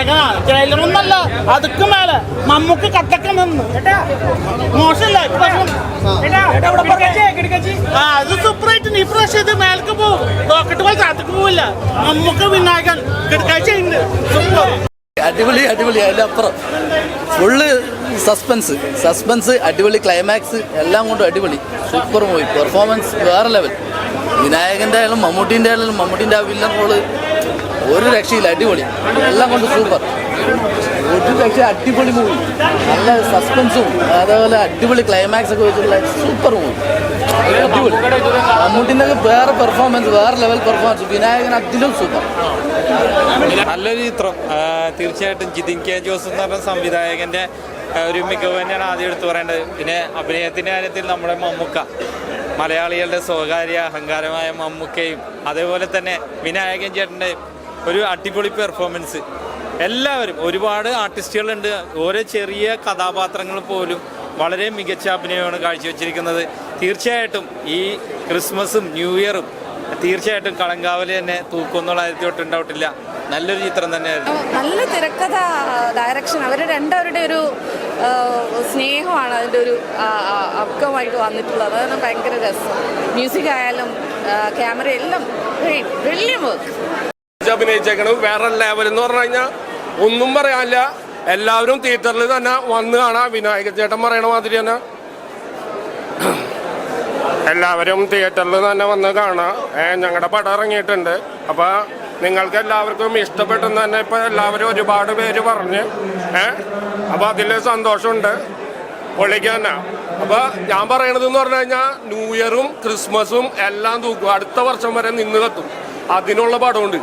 നായകനാ. ജയിലറൊന്നല്ല, അതുക്ക് മേലെ മമ്മൂക്ക് കട്ടൊക്കെ നിന്ന് മോശമല്ല. അത് സൂപ്പറായിട്ട് ഈ പ്രാവശ്യം ഇത് മേലേക്ക് പോകും. റോക്കറ്റ് പോലെ താഴത്തേക്ക് പോവില്ല. മമ്മൂക്ക് വിനായകൻ കിടക്കാഴ്ച ഉണ്ട്. സൂപ്പർ, അടിപൊളി അടിപൊളി. അതിൻ്റെ അപ്പുറം ഫുള്ള് സസ്പെൻസ് അടിപൊളി, ക്ലൈമാക്സ് എല്ലാം കൊണ്ടും അടിപൊളി. സൂപ്പർ മൂവി, പെർഫോമൻസ് വേറെ ലെവൽ. വിനായകൻ്റെ ആയാലും മമ്മൂട്ടിൻ്റെ ആ വില്ലൻ റോള് ഒരു രക്ഷയില്ല, അടിപൊളി. എല്ലാം കൊണ്ട് സൂപ്പർ, ഒരു രക്ഷ. അടിപൊളി മൂവി, നല്ല സസ്പെൻസും അതേപോലെ അടിപൊളി ക്ലൈമാക്സ് ഒക്കെ വെച്ചിട്ടുള്ള സൂപ്പർ മൂവി, അടിപൊളി. മമ്മൂട്ടിൻ്റെ വേറെ പെർഫോമൻസ്, വേറെ ലെവൽ പെർഫോമൻസ്. വിനായകൻ അതിലും സൂപ്പർ. നല്ലൊരു ചിത്രം. തീർച്ചയായിട്ടും ജിതിൻ കെ ജോസ് എന്ന് പറഞ്ഞ സംവിധായകൻ്റെ ഒരു മികവ് തന്നെയാണ് ആദ്യം എടുത്തു പറയേണ്ടത്. പിന്നെ അഭിനയത്തിൻ്റെ കാര്യത്തിൽ നമ്മുടെ മമ്മൂക്ക, മലയാളികളുടെ സ്വകാര്യ അഹങ്കാരമായ മമ്മൂക്കയും അതേപോലെ തന്നെ വിനായകൻ ചേട്ടൻ്റെ ഒരു അടിപൊളി പെർഫോമൻസ്. എല്ലാവരും, ഒരുപാട് ആർട്ടിസ്റ്റുകളുണ്ട്. ഓരോ ചെറിയ കഥാപാത്രങ്ങൾ പോലും വളരെ മികച്ച അഭിനയമാണ് കാഴ്ചവെച്ചിരിക്കുന്നത്. തീർച്ചയായിട്ടും ഈ ക്രിസ്മസും ന്യൂ ഇയറും തീർച്ചയായിട്ടും കളങ്കാവല് തന്നെ തൂക്കുന്നുള്ള കാര്യത്തിൽ ഉണ്ടാവിട്ടില്ല. നല്ലൊരു ചിത്രം തന്നെയായിരുന്നു. നല്ല തിരക്കഥ, ഡയറക്ഷൻ, അവരുടെ രണ്ടുപേരുടെ ഒരു സ്നേഹമാണ് അതിൻ്റെ ഒരു അക്കമായിട്ട് വന്നിട്ടുള്ളത്. അതാണ് ഭയങ്കര രസം. മ്യൂസിക് ആയാലും ക്യാമറ എല്ലാം ബ്രില്യന്റ് വർക്ക്. അഭിനയിച്ചേക്കണം വേറെ ലെവൽ എന്ന് പറഞ്ഞു കഴിഞ്ഞാൽ ഒന്നും പറയാനില്ല. എല്ലാവരും തിയേറ്ററിൽ തന്നെ വന്ന് കാണാം. വിനായക ചേട്ടൻ പറയണ മാതിരി തന്നെ എല്ലാവരും തിയേറ്ററിൽ തന്നെ വന്ന് കാണാം. ഞങ്ങളുടെ പടം ഇറങ്ങിയിട്ടുണ്ട്. അപ്പോൾ നിങ്ങൾക്ക് എല്ലാവർക്കും ഇഷ്ടപ്പെട്ടെന്ന് തന്നെ ഇപ്പോൾ എല്ലാവരും ഒരുപാട് പേര് പറഞ്ഞ് അപ്പോൾ അതിൽ സന്തോഷമുണ്ട്. പൊള്ളിക്ക് തന്നെ. അപ്പോൾ ഞാൻ പറയണതെന്ന് പറഞ്ഞു കഴിഞ്ഞാൽ ന്യൂ ഇയറും ക്രിസ്മസും എല്ലാം തൂക്കും. അടുത്ത വർഷം വരെ നിന്ന് കത്തും. അതിനുള്ള പടമുണ്ട്.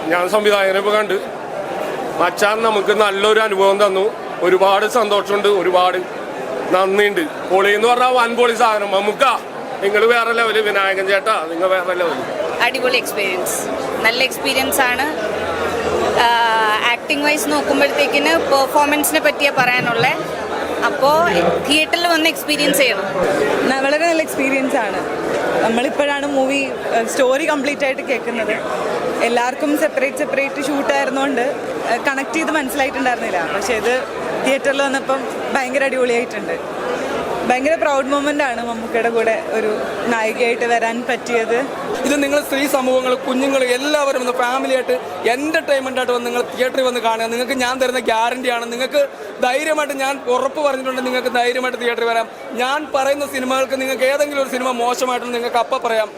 ഞാൻ സംവിധായകനെ ഇപ്പോൾ കണ്ട് മച്ചാൻ നമുക്ക് നല്ലൊരു അനുഭവം തന്നു. ഒരുപാട് സന്തോഷമുണ്ട്, ഒരുപാട് നന്ദിയുണ്ട്. പൊളി എന്ന് പറഞ്ഞാൽ വൻ പൊളി സാധനം. മമ്മൂക്ക നിങ്ങൾ വേറെ ലെവല്, വിനായകൻ ചേട്ടാ നിങ്ങൾ വേറെ ലെവല്. അടിപൊളി എക്സ്പീരിയൻസ്, നല്ല എക്സ്പീരിയൻസ് ആണ്. ആക്ടിങ് വൈസ് നോക്കുമ്പോഴത്തേക്കിന് പെർഫോമൻസിനെ പറ്റിയാ പറയാനുള്ളത്. അപ്പോൾ തിയേറ്ററിൽ വന്ന് എക്സ്പീരിയൻസ് ചെയ്യണം. വളരെ നല്ല എക്സ്പീരിയൻസ് ആണ്. നമ്മളിപ്പോഴാണ് മൂവി സ്റ്റോറി കംപ്ലീറ്റ് ആയിട്ട് കേൾക്കുന്നത്. എല്ലാവർക്കും സെപ്പറേറ്റ് ഷൂട്ടായിരുന്നുകൊണ്ട് കണക്ട് ചെയ്ത് മനസ്സിലായിട്ടുണ്ടായിരുന്നില്ല. പക്ഷേ ഇത് തിയേറ്ററിൽ വന്നപ്പം ഭയങ്കര അടിപൊളിയായിട്ടുണ്ട്. ഭയങ്കര പ്രൗഡ് മൊമെൻ്റ് ആണ് മമ്മൂക്കയുടെ കൂടെ ഒരു നായികയായിട്ട് വരാൻ പറ്റിയത്. ഇത് നിങ്ങൾ സ്ത്രീ സമൂഹങ്ങൾ, കുഞ്ഞുങ്ങൾ എല്ലാവരും ഒന്ന് ഫാമിലിയായിട്ട് എൻ്റർടൈൻമെൻ്റായിട്ട് വന്ന് നിങ്ങൾ തിയേറ്ററിൽ വന്ന് കാണുക. നിങ്ങൾക്ക് ഞാൻ തരുന്ന ഗ്യാരണ്ടിയാണ്. നിങ്ങൾക്ക് ധൈര്യമായിട്ട്, ഞാൻ ഉറപ്പ് പറഞ്ഞിട്ടുണ്ട്, നിങ്ങൾക്ക് ധൈര്യമായിട്ട് തിയേറ്ററിൽ വരാം. ഞാൻ പറയുന്ന സിനിമകൾക്ക് നിങ്ങൾക്ക് ഏതെങ്കിലും ഒരു സിനിമ മോശമായിട്ടുണ്ട് നിങ്ങൾക്ക് അപ്പം പറയാം.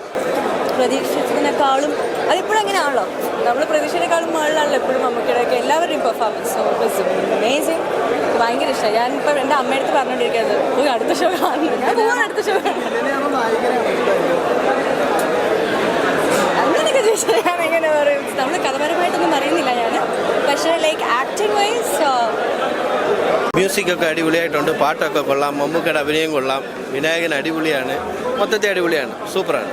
പ്രതീക്ഷിച്ചതിനേക്കാളും അതിപ്പോഴും അങ്ങനെയാണല്ലോ, നമ്മൾ പ്രതീക്ഷയെക്കാളും മുകളിലാണല്ലോ എപ്പോഴും മമ്മൂക്കയുടെയൊക്കെ എല്ലാവരുടെയും പെർഫോമൻസ്. അമേസിങ്, ഭയങ്കര ഇഷ്ടമായി. ഞാനിപ്പോൾ എൻ്റെ അമ്മയടുത്ത് പറഞ്ഞുകൊണ്ടിരിക്കുന്നത് അടുത്ത ഷോ കാണുന്നു, അടുത്ത ഷോ അങ്ങനെയൊക്കെ ചോദിച്ചാൽ ഞാൻ എങ്ങനെ പറയും. നമ്മൾ കഥപരമായിട്ടൊന്നും അറിയുന്നില്ല ഞാൻ, പക്ഷേ ലൈക്ക് ആക്ടിങ് വൈസ് മ്യൂസിക്കൊക്കെ അടിപൊളിയായിട്ടുണ്ട്. പാട്ടൊക്കെ കൊള്ളാം. മമ്മൂക്കയുടെ അഭിനയം കൊള്ളാം. വിനായകൻ അടിപൊളിയാണ്. മൊത്തത്തിൽ അടിപൊളിയാണ്. സൂപ്പറാണ്.